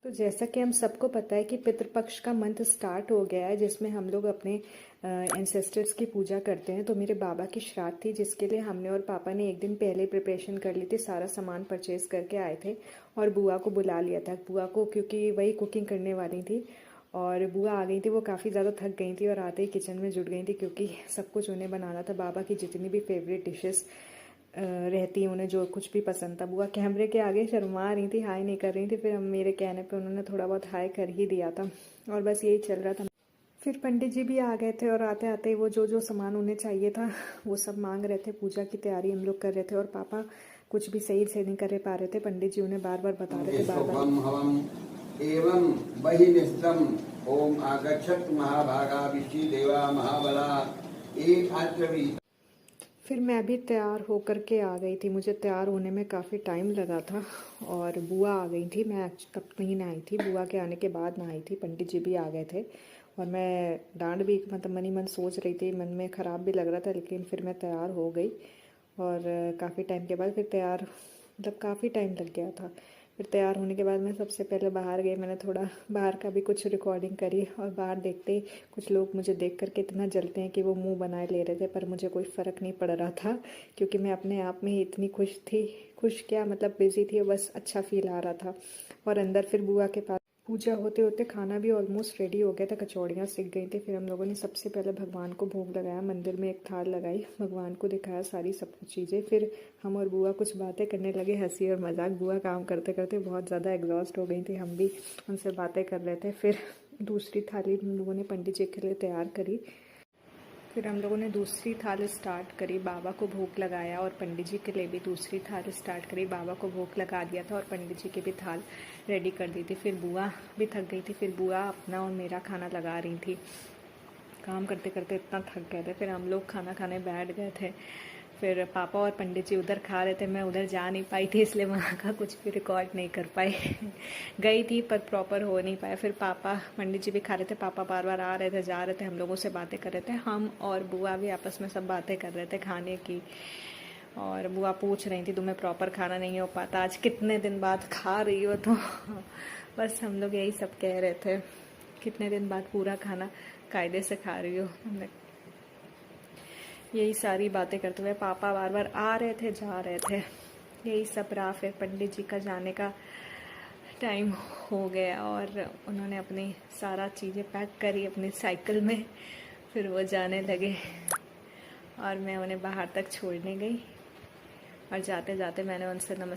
तो जैसा कि हम सबको पता है कि पितृपक्ष का मंथ स्टार्ट हो गया है, जिसमें हम लोग अपने एंसेस्टर्स की पूजा करते हैं। तो मेरे बाबा की श्राद्ध थी, जिसके लिए हमने और पापा ने एक दिन पहले प्रिपरेशन कर ली थी। सारा सामान परचेज करके आए थे और बुआ को बुला लिया था। बुआ को क्योंकि वही कुकिंग करने वाली थी और बुआ आ गई थी। वो काफ़ी ज़्यादा थक गई थी और आते ही किचन में जुट गई थी, क्योंकि सब कुछ उन्हें बनाना था। बाबा की जितनी भी फेवरेट डिशेस रहती उन्हें, जो कुछ भी पसंद था। बुआ कैमरे के आगे शर्मा रही थी, हाय नहीं कर रही थी। फिर हम मेरे कहने पे उन्होंने थोड़ा बहुत हाय कर ही दिया था और बस यही चल रहा था। फिर पंडित जी भी आ गए थे और आते आते वो जो जो सामान उन्हें चाहिए था वो सब मांग रहे थे। पूजा की तैयारी हम लोग कर रहे थे और पापा कुछ भी सही से नहीं कर पा रहे थे। पंडित जी उन्हें बार बार बता रहे थे, बार बार एवं बहिनिष्ठम ओम आगच्छत महाभागा विषि देवा महाबला एक आचवी। फिर मैं भी तैयार होकर के आ गई थी। मुझे तैयार होने में काफ़ी टाइम लगा था और बुआ आ गई थी। मैं तब नहीं नहाई थी, बुआ के आने के बाद नहाई थी। पंडित जी भी आ गए थे और मैं डांट भी मतलब मन ही मन सोच रही थी, मन में ख़राब भी लग रहा था, लेकिन फिर मैं तैयार हो गई। और काफ़ी टाइम के बाद फिर तैयार, मतलब काफ़ी टाइम लग गया था। फिर तैयार होने के बाद मैं सबसे पहले बाहर गई। मैंने थोड़ा बाहर का भी कुछ रिकॉर्डिंग करी और बाहर देखते ही कुछ लोग मुझे देख करके इतना जलते हैं कि वो मुंह बनाए ले रहे थे, पर मुझे कोई फ़र्क नहीं पड़ रहा था, क्योंकि मैं अपने आप में ही इतनी खुश थी। खुश क्या, मतलब बिजी थी, बस अच्छा फील आ रहा था। और अंदर फिर बुआ के पास पूजा होते होते खाना भी ऑलमोस्ट रेडी हो गया था। कचौड़ियाँ सिक गई थी। फिर हम लोगों ने सबसे पहले भगवान को भोग लगाया। मंदिर में एक थाल लगाई, भगवान को दिखाया सारी सब कुछ चीज़ें। फिर हम और बुआ कुछ बातें करने लगे, हंसी और मजाक। बुआ काम करते करते बहुत ज़्यादा एग्जॉस्ट हो गई थी, हम भी उनसे बातें कर रहे थे। फिर दूसरी थाली हम लोगों ने पंडित जी के लिए तैयार करी। फिर हम लोगों ने दूसरी थाल स्टार्ट करी, बाबा को भोग लगाया और पंडित जी के लिए भी दूसरी थाल स्टार्ट करी। बाबा को भोग लगा दिया था और पंडित जी की भी थाल रेडी कर दी थी। फिर बुआ भी थक गई थी। फिर बुआ अपना और मेरा खाना लगा रही थी। काम करते करते इतना थक गए थे। फिर हम लोग खाना खाने बैठ गए थे। फिर पापा और पंडित जी उधर खा रहे थे, मैं उधर जा नहीं पाई थी, इसलिए वहाँ का कुछ भी रिकॉर्ड नहीं कर पाई। गई थी पर प्रॉपर हो नहीं पाया। फिर पापा पंडित जी भी खा रहे थे, पापा बार बार आ रहे थे, जा रहे थे, हम लोगों से बातें कर रहे थे। हम और बुआ भी आपस में सब बातें कर रहे थे खाने की। और बुआ पूछ रही थी, तुम्हें प्रॉपर खाना नहीं हो पाता, आज कितने दिन बाद खा रही हो? तो बस हम लोग यही सब कह रहे थे, कितने दिन बाद पूरा खाना कायदे से खा रही हो। हमने यही सारी बातें करते हुए, पापा बार बार आ रहे थे, जा रहे थे, यही सब रहा। फिर पंडित जी का जाने का टाइम हो गया और उन्होंने अपनी सारा चीज़ें पैक करी अपनी साइकिल में। फिर वो जाने लगे और मैं उन्हें बाहर तक छोड़ने गई और जाते जाते मैंने उनसे नमस्ते